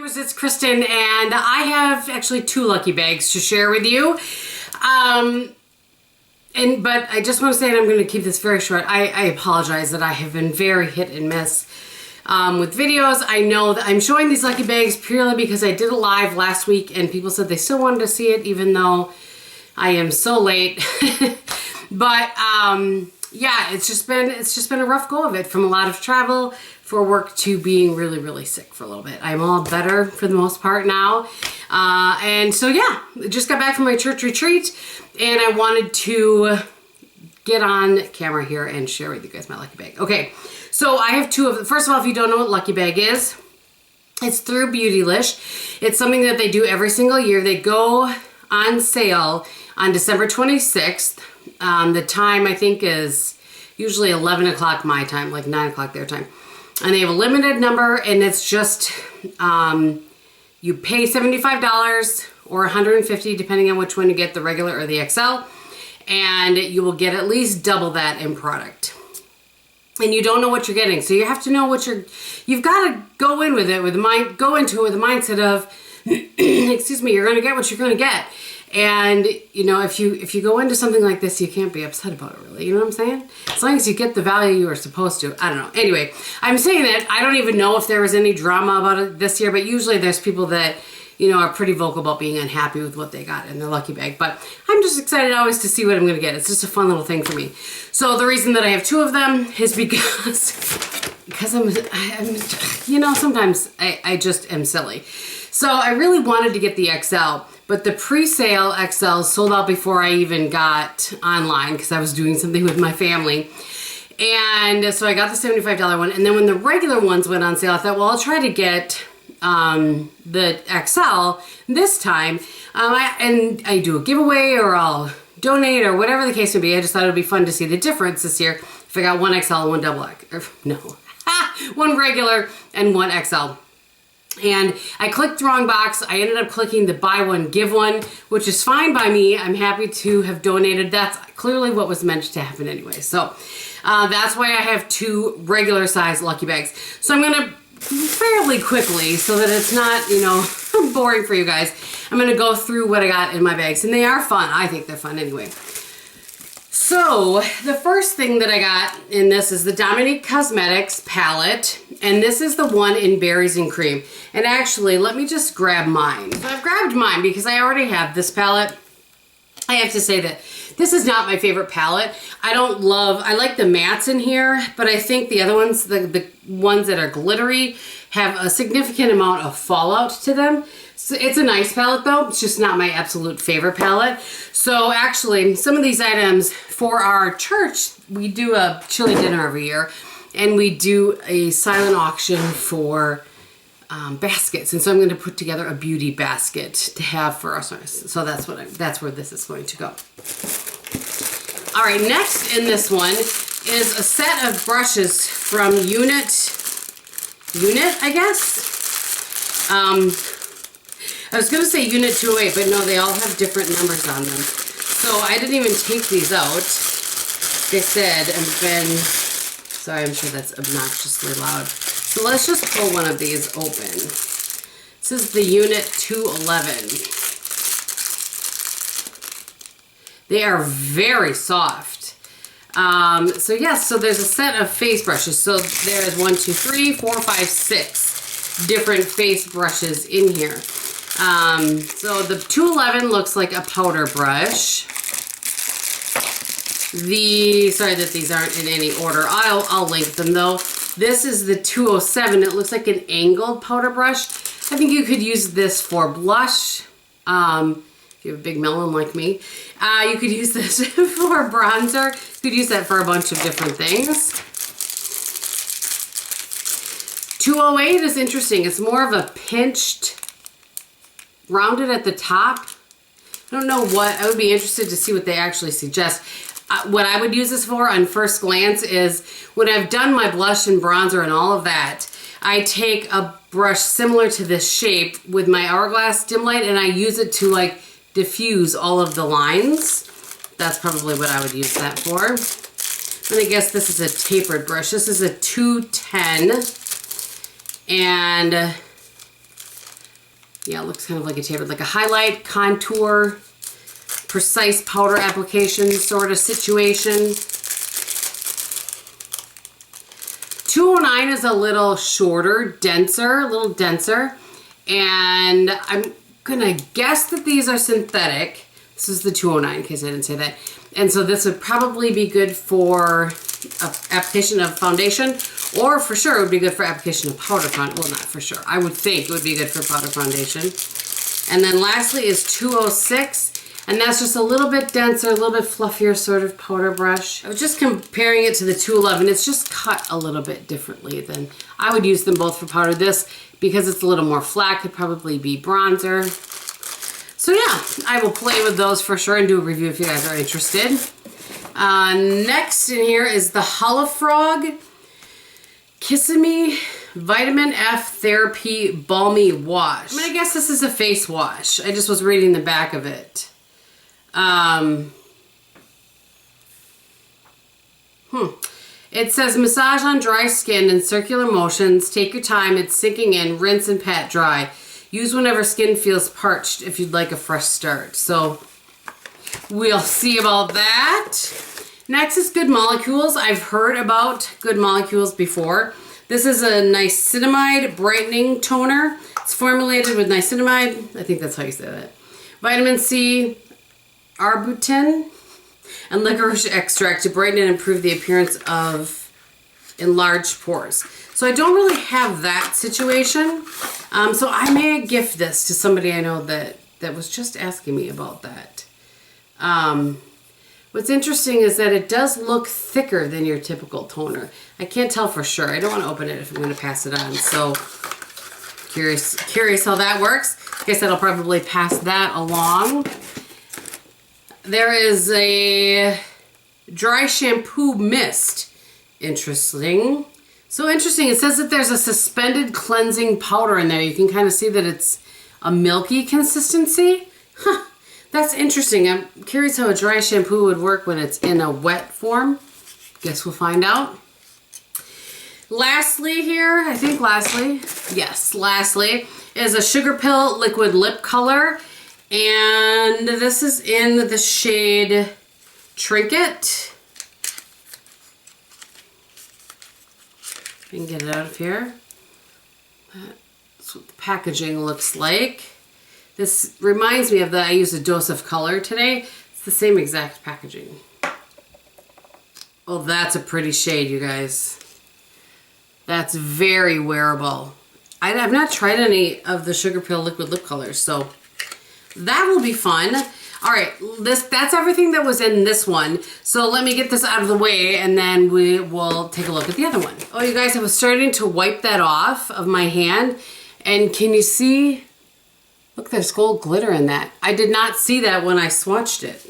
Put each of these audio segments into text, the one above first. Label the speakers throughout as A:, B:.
A: viewers, it's Kristin, and I have actually 2 lucky bags to share with you. But I just want to say, and I'm going to keep this very short, I apologize that I have been very hit and miss with videos. I know that I'm showing these lucky bags purely because I did a live last week and people said they still wanted to see it even though I am so late. But yeah, it's just been a rough go of it, from a lot of travel for work to being really, really sick for a little bit. I'm all better for the most part now. And so yeah, just got back from my church retreat and I wanted to get on camera here and share with you guys my lucky bag. Okay, so I have 2 of them. First of all, if you don't know what lucky bag is, it's through Beautylish. It's something that they do every single year. They go on sale on December 26th. The time I think is usually 11 o'clock my time, like 9 o'clock their time. And they have a limited number, and it's just, you pay $75 or $150 depending on which one you get, the regular or the XL, and you will get at least double that in product. And you don't know what you're getting, so you have to know what you've got to go in with it with go into it with the mindset of, excuse me, you're going to get what you're going to get. And you know, if you go into something like this, you can't be upset about it, really. You know what I'm saying? As long as you get the value you were supposed to. I don't know. Anyway, I'm saying that I don't even know if there was any drama about it this year, but usually there's people that, you know, are pretty vocal about being unhappy with what they got in their lucky bag. But I'm just excited always to see what I'm going to get. It's just a fun little thing for me. So the reason that I have 2 of them is because I'm you know, sometimes I just am silly. So I really wanted to get the XL, but the pre-sale XL sold out before I even got online because I was doing something with my family. And so I got the $75 one. And then when the regular ones went on sale, I thought, well, I'll try to get the XL this time. And I do a giveaway or I'll donate or whatever the case may be. I just thought it would be fun to see the difference this year if I got 1 XL and 1 double X. No, 1 regular and 1 XL. And I clicked the wrong box. I ended up clicking the buy one, give one, which is fine by me. I'm happy to have donated. That's clearly what was meant to happen anyway. So that's why I have 2 regular size lucky bags. So I'm going to fairly quickly, so that it's not, you know, boring for you guys, I'm going to go through what I got in my bags. And they are fun. I think they're fun anyway. So the first thing that I got in this is the Dominique Cosmetics palette, and this is the one in Berries and Cream. And actually, let me just grab mine. So I've grabbed mine because I already have this palette. I have to say that this is not my favorite palette. I like the mattes in here, but I think the other ones, the ones that are glittery, have a significant amount of fallout to them. So it's a nice palette though, it's just not my absolute favorite palette. So actually, some of these items for our church, we do a chili dinner every year, and we do a silent auction for baskets. And so I'm going to put together a beauty basket to have for us. So that's where this is going to go. All right, next in this one is a set of brushes from Unit, I guess. I was going to say Unit 208, but no, they all have different numbers on them. So I didn't even take these out. Like I said, sorry, I'm sure that's obnoxiously loud. So let's just pull one of these open. This is the Unit 211. They are very soft. So yes, so there's a set of face brushes. So there's 1, 2, 3, 4, 5, 6 different face brushes in here. So the 211 looks like a powder brush. Sorry that these aren't in any order. I'll link them though. This is the 207. It looks like an angled powder brush. I think you could use this for blush. If you have a big melon like me, you could use this for bronzer. You could use that for a bunch of different things. 208 is interesting. It's more of a pinched, rounded at the top. I don't know what, I would be interested to see what they actually suggest. What I would use this for on first glance is when I've done my blush and bronzer and all of that, I take a brush similar to this shape with my Hourglass dim light and I use it to like diffuse all of the lines. That's probably what I would use that for. And I guess this is a tapered brush. This is a 210. And Yeah, it looks kind of like a tapered, like a highlight, contour, precise powder application sort of situation. 209 is a little shorter, denser, a little denser. And I'm gonna guess that these are synthetic. This is the 209 in case I didn't say that. And so this would probably be good for application of foundation, or for sure it would be good for application of powder foundation. Well, not for sure. I would think it would be good for powder foundation. And then lastly is 206, and that's just a little bit denser, a little bit fluffier sort of powder brush. I was just comparing it to the 211. It's just cut a little bit differently than, I would use them both for powder. This, because it's a little more flat, could probably be bronzer. So yeah, I will play with those for sure and do a review if you guys are interested. Next in here is the Holofrog Kissimmee Vitamin F Therapy Balmy Wash. I'm gonna guess this is a face wash. I just was reading the back of it. It says massage on dry skin in circular motions. Take your time, it's sinking in, rinse and pat dry. Use whenever skin feels parched if you'd like a fresh start. So we'll see about that. Next is Good Molecules. I've heard about Good Molecules before. This is a niacinamide brightening toner. It's formulated with niacinamide, I think that's how you say that, vitamin C, arbutin, and licorice extract to brighten and improve the appearance of enlarged pores. So I don't really have that situation. So I may gift this to somebody I know that was just asking me about that. What's interesting is that it does look thicker than your typical toner. I can't tell for sure. I don't want to open it if I'm going to pass it on. So curious how that works. I guess I'll probably pass that along. There is a dry shampoo mist. Interesting. So interesting. It says that there's a suspended cleansing powder in there. You can kind of see that it's a milky consistency. Huh. That's interesting. I'm curious how a dry shampoo would work when it's in a wet form. Guess we'll find out. Lastly here, I think lastly, yes, lastly, is a Sugar Pill Liquid Lip Color. And this is in the shade Trinket. I can get it out of here. That's what the packaging looks like. This reminds me of I used a Dose of Color today. It's the same exact packaging. Oh, that's a pretty shade, you guys. That's very wearable. I've not tried any of the Sugar Pill Liquid Lip Colors, so that will be fun. All right, that's everything that was in this one. So let me get this out of the way and then we will take a look at the other one. Oh, you guys, I was starting to wipe that off of my hand, and can you see? Look, there's gold glitter in that. I did not see that when I swatched it.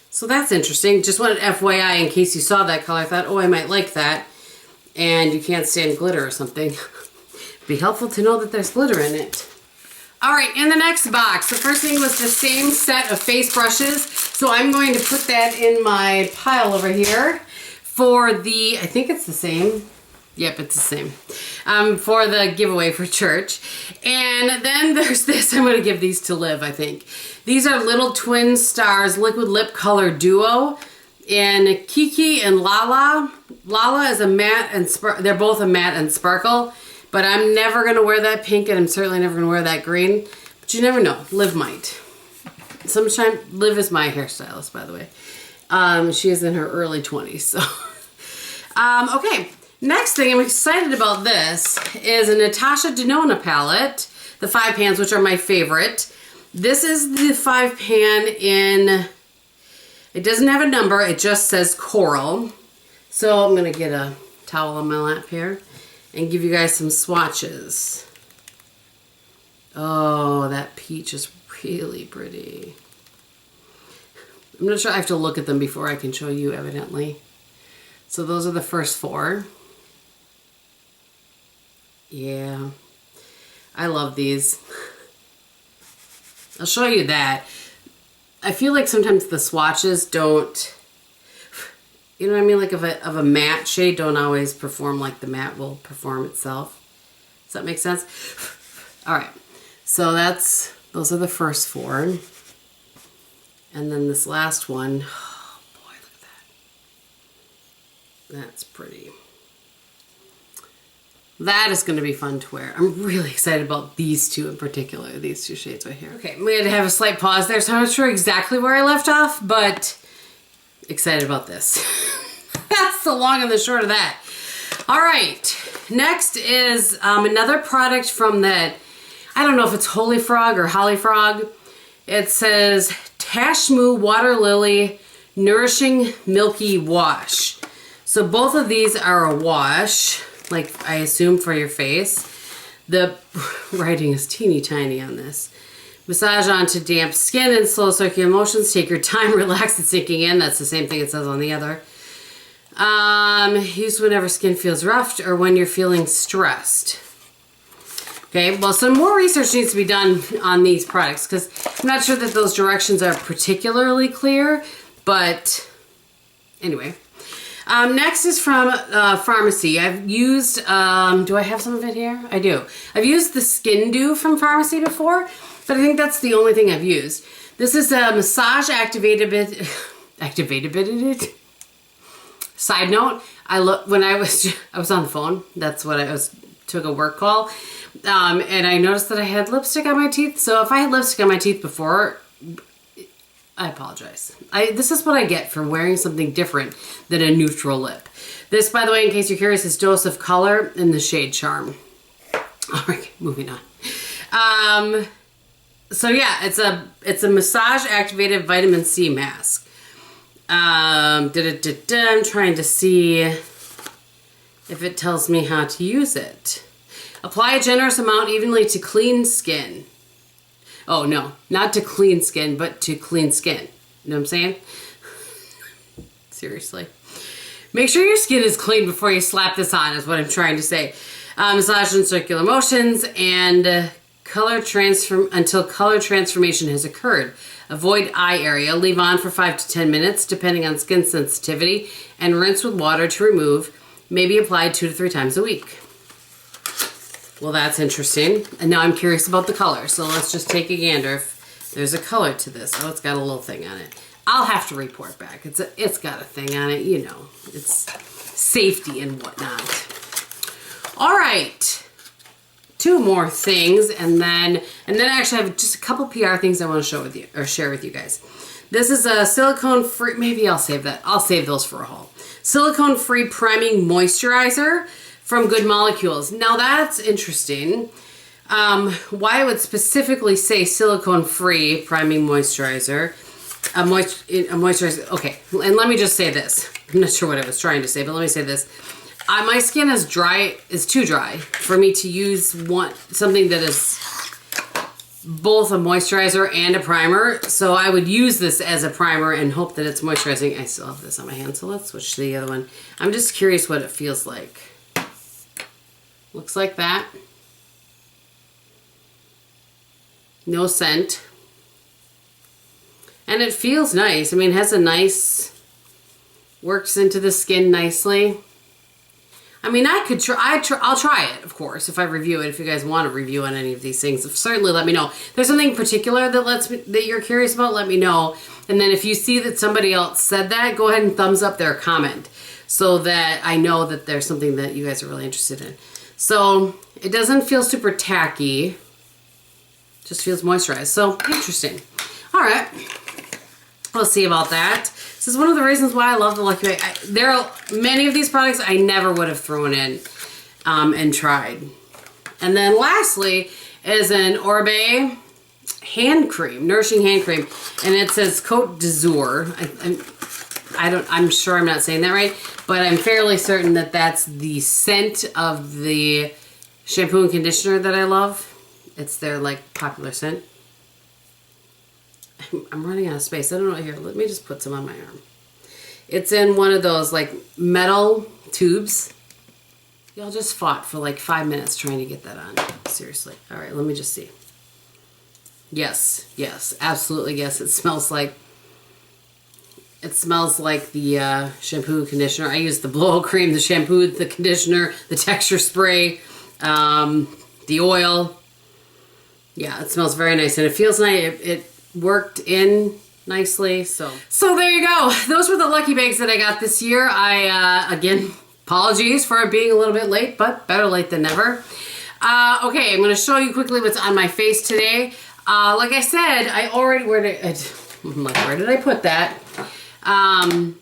A: So that's interesting. Just wanted FYI in case you saw that color. I thought, oh, I might like that. And you can't stand glitter or something. It'd be helpful to know that there's glitter in it. All right, in the next box, the first thing was the same set of face brushes. So I'm going to put that in my pile over here for the, I think it's the same. Yep, it's the same. For the giveaway for church. And then there's this. I'm going to give these to Liv, I think. These are Little Twin Stars Liquid Lip Color Duo in Kiki and Lala. Lala is a matte and they're both a matte and sparkle. But I'm never going to wear that pink, and I'm certainly never going to wear that green. But you never know. Liv might. Sometimes Liv is my hairstylist, by the way. She is in her early 20s. So, okay. Next thing, I'm excited about this, is a Natasha Denona palette, the 5 pans, which are my favorite. This is the 5 pan in, it doesn't have a number, it just says Coral. So I'm going to get a towel on my lap here and give you guys some swatches. Oh, that peach is really pretty. I'm not sure, I have to look at them before I can show you, evidently. So those are the first 4. Yeah, I love these. I'll show you that. I feel like sometimes the swatches don't, you know what I mean? Like of a matte shade don't always perform like the matte will perform itself. Does that make sense? All right. So those are the first 4. And then this last one, oh boy, look at that. That's pretty. That is going to be fun to wear. I'm really excited about these 2 in particular, these 2 shades right here. Okay, we had to have a slight pause there, so I'm not sure exactly where I left off, but excited about this. That's the long and the short of that. All right, next is another product from that, I don't know if it's Holy Frog or Holly Frog. It says Tashmoo Water Lily Nourishing Milky Wash. So both of these are a wash, like I assume for your face. The writing is teeny tiny on this. Massage onto damp skin and slow circular motions. Take your time, relax it sinking in. That's the same thing it says on the other. Use whenever skin feels roughed or when you're feeling stressed. Okay, well, some more research needs to be done on these products because I'm not sure that those directions are particularly clear, but anyway. Next is from Pharmacy. I've used, do I have some of it here? I do. I've used the Skin Dew from Pharmacy before, but I think that's the only thing I've used. This is a massage activated Side note, when I was on the phone, that's what took a work call, and I noticed that I had lipstick on my teeth. So if I had lipstick on my teeth before, I apologize. This is what I get for wearing something different than a neutral lip. This, by the way, in case you're curious, is Dose of Color in the shade Charm. All right, moving on. So yeah, it's a massage activated vitamin C mask. I'm trying to see if it tells me how to use it. Apply a generous amount evenly to clean skin. Oh no, not to clean skin, but to clean skin. You know what I'm saying? Seriously. Make sure your skin is clean before you slap this on, is what I'm trying to say. Massage in circular motions and until color transformation has occurred. Avoid eye area. Leave on for 5 to 10 minutes, depending on skin sensitivity, and rinse with water to remove. Maybe applied 2 to 3 times a week. Well, that's interesting. And now I'm curious about the color. So let's just take a gander if there's a color to this. Oh, it's got a little thing on it. I'll have to report back. It's got a thing on it, you know. It's safety and whatnot. All right. 2 more things, and then actually I have just a couple PR things I want to share with you guys. This is a silicone-free, maybe I'll save that. I'll save those for a haul. Silicone-free priming moisturizer from Good Molecules. Now that's interesting. Why I would specifically say silicone-free priming moisturizer. A moisturizer. Okay, and let me just say this. I'm not sure what I was trying to say, but let me say this. My skin is too dry for me to use something that is both a moisturizer and a primer. So I would use this as a primer and hope that it's moisturizing. I still have this on my hand, so let's switch to the other one. I'm just curious what it feels like. Looks like that. No scent. And it feels nice. I mean, it has a nice, works into the skin nicely. I mean, I'll try it, of course, if I review it. If you guys want to review on any of these things, certainly let me know. If there's something particular that you're curious about, let me know. And then if you see that somebody else said that, go ahead and thumbs up their comment so that I know that there's something that you guys are really interested in. So it doesn't feel super tacky, just feels moisturized. So interesting. All right, we'll see about that. This is one of the reasons why I love the Lucky Bag. There are many of these products I never would have thrown in and tried. And then lastly is an Orbe hand cream, nourishing hand cream, and it says Côte d'Azur. I'm sure I'm not saying that right, but I'm fairly certain that that's the scent of the shampoo and conditioner that I love. It's their like popular scent. I'm running out of space. I don't know. Here, let me just put some on my arm. It's in one of those like metal tubes. Y'all just fought for like 5 minutes trying to get that on. Seriously. All right, let me just see. Yes, yes, absolutely yes. It smells like the shampoo conditioner. I use the blow cream, the shampoo, the conditioner, the texture spray, the oil. Yeah, it smells very nice and it feels nice. It worked in nicely. So there you go. Those were the Lucky Bags that I got this year. Again, apologies for it being a little bit late, but better late than never. Okay, I'm going to show you quickly what's on my face today. Like I said, I already, where did I put that? I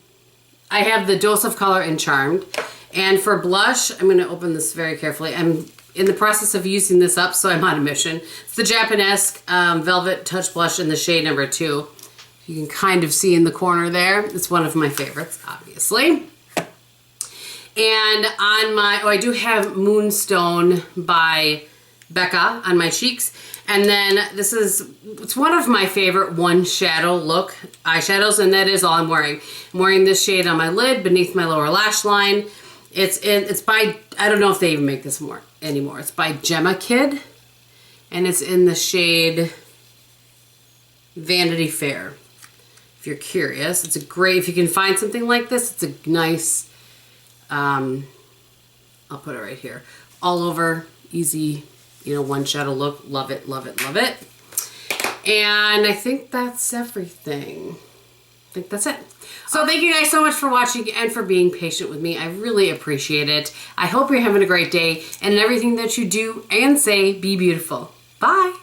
A: have the Dose of Color in Charmed. And for blush, I'm going to open this very carefully. I'm in the process of using this up, so I'm on a mission. It's the Japanesque Velvet Touch Blush in the shade number 2. You can kind of see in the corner there. It's one of my favorites, obviously. And on my, I do have Moonstone by Becca on my cheeks. And then it's one of my favorite one shadow look eyeshadows, and that is all I'm wearing. I'm wearing this shade on my lid beneath my lower lash line. It's by, I don't know if they even make this anymore. It's by Jemma Kid, and it's in the shade Vanity Fair. If you're curious, it's a great, if you can find something like this, it's a nice, I'll put it right here. All over, easy, you know, one shadow look. Love it, love it, love it. And I think that's everything. I think that's it. So thank you guys so much for watching and for being patient with me. I really appreciate it. I hope you're having a great day, and in everything that you do and say, be beautiful. Bye.